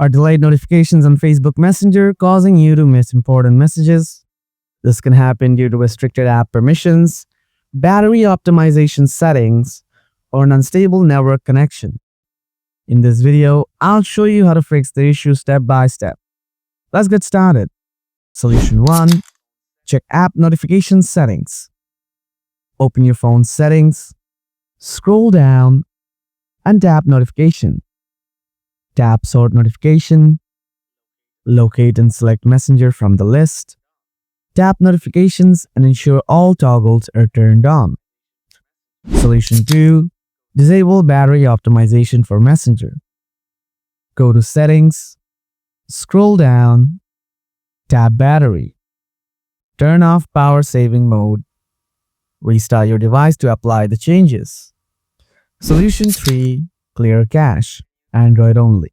Are delayed notifications on Facebook Messenger causing you to miss important messages? This can happen due to restricted app permissions, battery optimization settings, or an unstable network connection. In this video, I'll show you how to fix the issue step by step. Let's get started. Solution 1. Check app notification settings. Open your phone's settings, scroll down, and tap Notification. Tap Sort Notification. Locate and select Messenger from the list. Tap Notifications and ensure all toggles are turned on. Solution 2. Disable battery optimization for Messenger. Go to Settings, scroll down, tap Battery. Turn off power saving mode. Restart your device to apply the changes. Solution 3. Clear cache, Android only.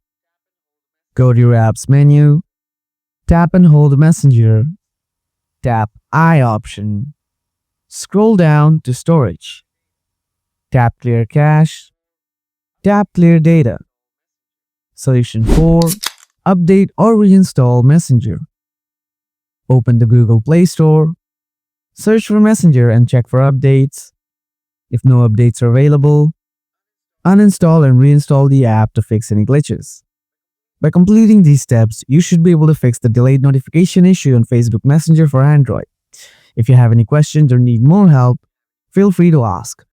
Go to your apps menu, tap and hold Messenger, tap I option, scroll down to Storage, tap Clear cache, tap Clear data. Solution 4. Update or reinstall Messenger. Open the Google Play Store, search for Messenger and check for updates. If no updates are available, uninstall and reinstall the app to fix any glitches. By completing these steps, you should be able to fix the delayed notification issue on Facebook Messenger for Android. If you have any questions or need more help, feel free to ask.